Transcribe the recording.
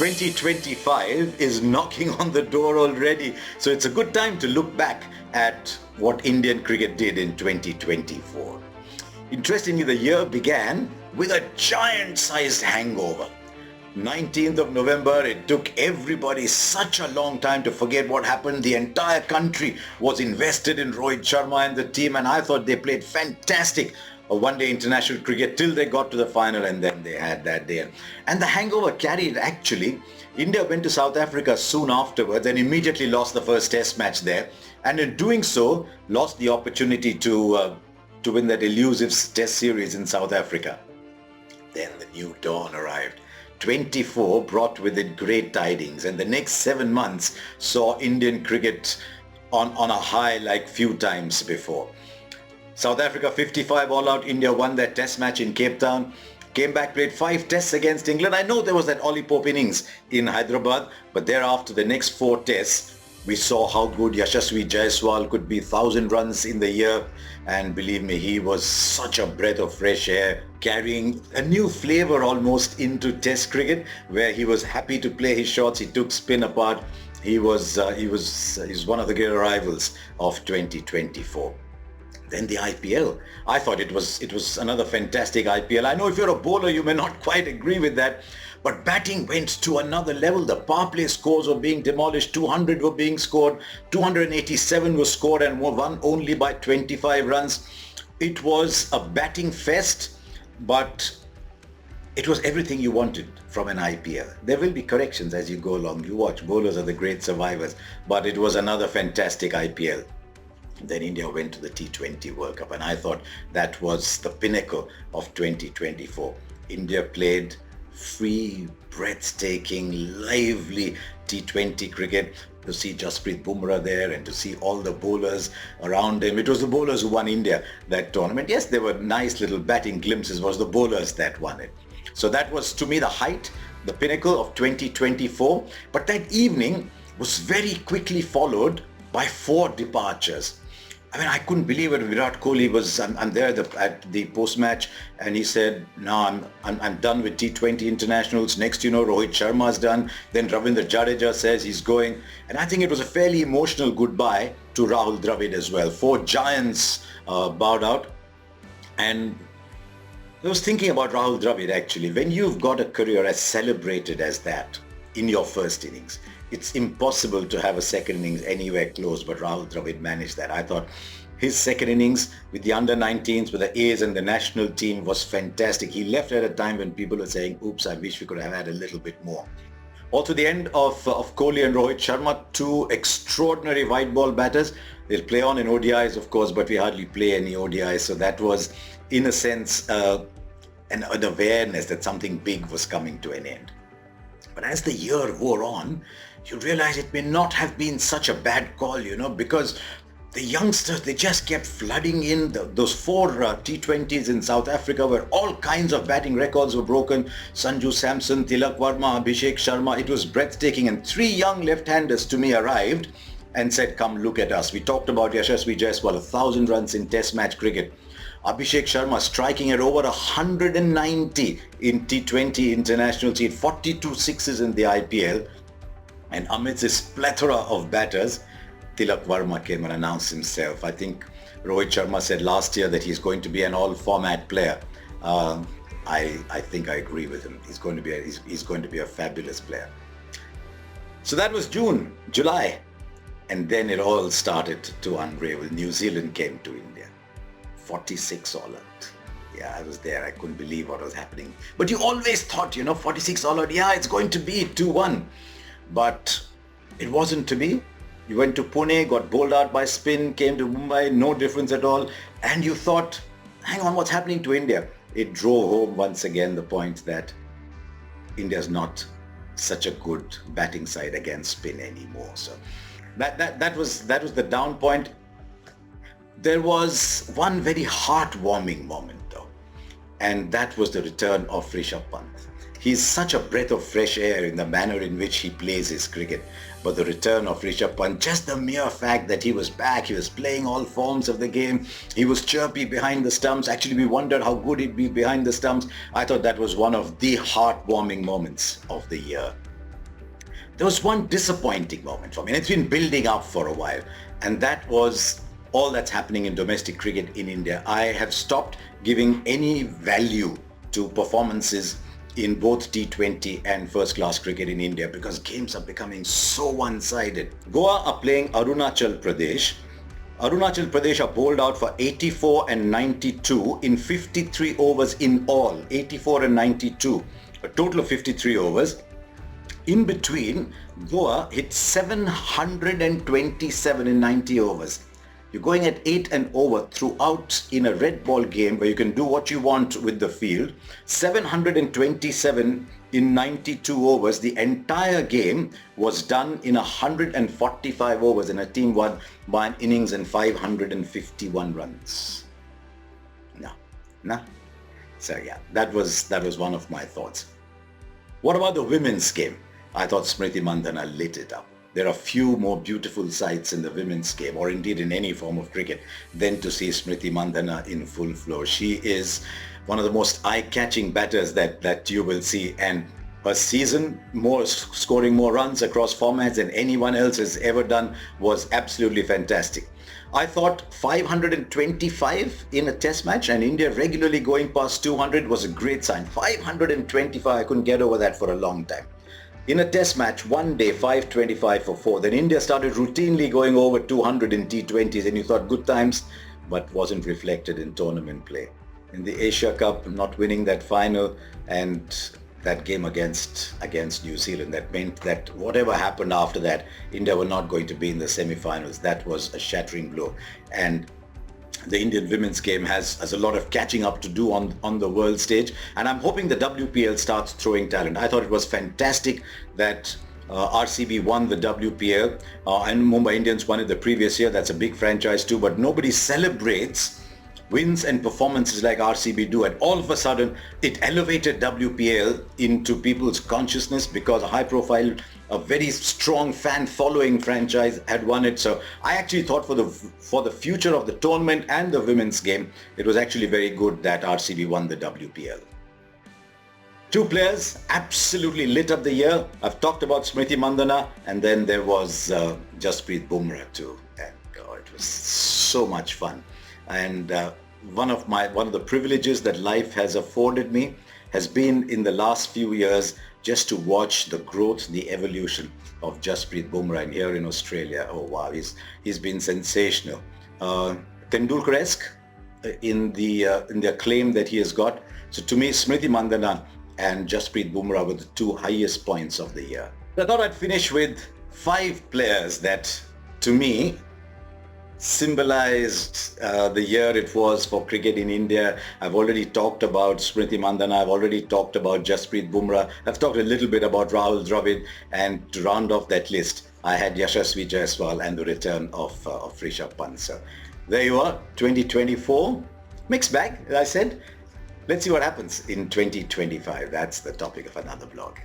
2025 is knocking on the door already. So it's a good time to look back at what Indian cricket did in 2024. Interestingly, the year began with a giant-sized hangover. 19th of November, it took everybody such a long time to forget what happened. The entire country was invested in Rohit Sharma and the team, and I thought they played fantastic one-day international cricket till they got to the final, and then they had that day. And the hangover carried actually. India went to South Africa soon afterwards and immediately lost the first test match there, and in doing so lost the opportunity to win that elusive test series in South Africa. Then the new dawn arrived. 24 brought with it great tidings, and the next 7 months saw Indian cricket on a high like few times before. South Africa 55 all out, India won their test match in Cape Town, came back, played 5 tests against England. I know there was that Ollie Pope innings in Hyderabad, but thereafter the next 4 tests, we saw how good Yashasvi Jaiswal could be, 1,000 runs in the year, and believe me, he was such a breath of fresh air, carrying a new flavor almost into Test cricket, where he was happy to play his shots. He took spin apart. He's one of the great rivals of 2024. Then the IPL. I thought it was another fantastic IPL. I know if you're a bowler, you may not quite agree with that, but batting went to another level. The power play scores were being demolished. 200 were being scored. 287 was scored and were won only by 25 runs. It was a batting fest, but it was everything you wanted from an IPL. There will be corrections as you go along. You watch, bowlers are the great survivors, but it was another fantastic IPL. Then India went to the T20 World Cup, and I thought that was the pinnacle of 2024. India played free, breathtaking, lively T20 cricket. To see Jasprit Bumrah there and to see all the bowlers around him. It was the bowlers who won India that tournament. Yes, there were nice little batting glimpses. It was the bowlers that won it. So that was, to me, the height, the pinnacle of 2024. But that evening was very quickly followed by 4 departures. I mean, I couldn't believe it. Virat Kohli was, I'm there at the post-match, and he said, no, I'm done with T20 internationals. Next, Rohit Sharma's done. Then Ravindra Jadeja says he's going. And I think it was a fairly emotional goodbye to Rahul Dravid as well. 4 giants bowed out. And I was thinking about Rahul Dravid actually. When you've got a career as celebrated as that in your first innings, it's impossible to have a second innings anywhere close, but Rahul Dravid managed that. I thought his second innings with the under-19s, with the A's and the national team was fantastic. He left at a time when people were saying, oops, I wish we could have had a little bit more. Also the end of Kohli and Rohit Sharma, 2 extraordinary white ball batters. They'll play on in ODIs, of course, but we hardly play any ODIs. So that was, in a sense, an awareness that something big was coming to an end. But as the year wore on, you realize it may not have been such a bad call, because the youngsters, they just kept flooding in. Those 4 T20s in South Africa where all kinds of batting records were broken. Sanju Samson, Tilak Varma, Abhishek Sharma. It was breathtaking. And 3 young left-handers to me arrived and said, come look at us. We talked about Yashasvi Jaiswal, 1,000 runs in Test match cricket. Abhishek Sharma striking at over 190 in T20 international team, 42 sixes in the IPL. And amidst this plethora of batters, Tilak Varma came and announced himself. I think Rohit Sharma said last year that he's going to be an all-format player. I think I agree with him. He's going to be a fabulous player. So that was June, July, and then it all started to unravel. New Zealand came to India. 46 all out. Yeah, I was there. I couldn't believe what was happening. But you always thought, 46 all out, yeah, it's going to be 2-1. But it wasn't to be. You went to Pune, got bowled out by spin, came to Mumbai, no difference at all. And you thought, hang on, what's happening to India? It drove home once again the point that India's not such a good batting side against spin anymore. So that was the down point. There was one very heartwarming moment though, and that was the return of Rishabh Pant. He's such a breath of fresh air in the manner in which he plays his cricket. But the return of Rishabh Pant, just the mere fact that he was back, he was playing all forms of the game, he was chirpy behind the stumps. Actually, we wondered how good he'd be behind the stumps. I thought that was one of the heartwarming moments of the year. there was one disappointing moment for me, and it's been building up for a while, and that was all that's happening in domestic cricket in India. I have stopped giving any value to performances in both T20 and first-class cricket in India because games are becoming so one-sided. Goa are playing Arunachal Pradesh. Arunachal Pradesh are bowled out for 84 and 92 in 53 overs in all. 84 and 92, a total of 53 overs. In between, Goa hit 727 in 90 overs. You're going at 8 and over throughout in a red ball game where you can do what you want with the field. 727 in 92 overs. The entire game was done in 145 overs, and a team won by an innings and 551 runs. No. So yeah, that was one of my thoughts. What about the women's game? I thought Smriti Mandhana lit it up. There are few more beautiful sights in the women's game, or indeed in any form of cricket, than to see Smriti Mandhana in full flow. She is one of the most eye-catching batters that you will see, and her season, scoring more runs across formats than anyone else has ever done, was absolutely fantastic. I thought 525 in a test match and India regularly going past 200 was a great sign. 525, I couldn't get over that for a long time. In a test match, one day, 525 for 4. Then India started routinely going over 200 in T20s, and you thought good times, but wasn't reflected in tournament play. In the Asia Cup, not winning that final and that game against New Zealand, that meant that whatever happened after that, India were not going to be in the semi-finals. That was a shattering blow. And the Indian women's game has a lot of catching up to do on the world stage, and I'm hoping the WPL starts throwing talent. I thought it was fantastic that RCB won the WPL and Mumbai Indians won it the previous year. That's a big franchise too, but nobody celebrates wins and performances like RCB do, and all of a sudden it elevated WPL into people's consciousness because a high-profile, a very strong fan following franchise had won it. So I actually thought for the future of the tournament and the women's game, it was actually very good that RCB won the WPL. Two players absolutely lit up the year. I've talked about Smriti Mandhana, and then there was Jasprit Bumrah too, and it was so much fun. And one of the privileges that life has afforded me has been in the last few years just to watch the growth, the evolution of Jasprit Bumrah here in Australia. Oh wow, he's been sensational. Tendulkar-esque in the acclaim that he has got. So to me, Smriti Mandhana and Jasprit Bumrah were the two highest points of the year. I thought I'd finish with 5 players that, to me, symbolized the year it was for cricket in India. I've already talked about Smriti Mandhana. I've already talked about Jasprit Bumrah. I've talked a little bit about Rahul Dravid. And to round off that list, I had Yashasvi Jaiswal and the return of Rishabh Pant. So there you are, 2024. Mixed bag, as I said. Let's see what happens in 2025. That's the topic of another blog.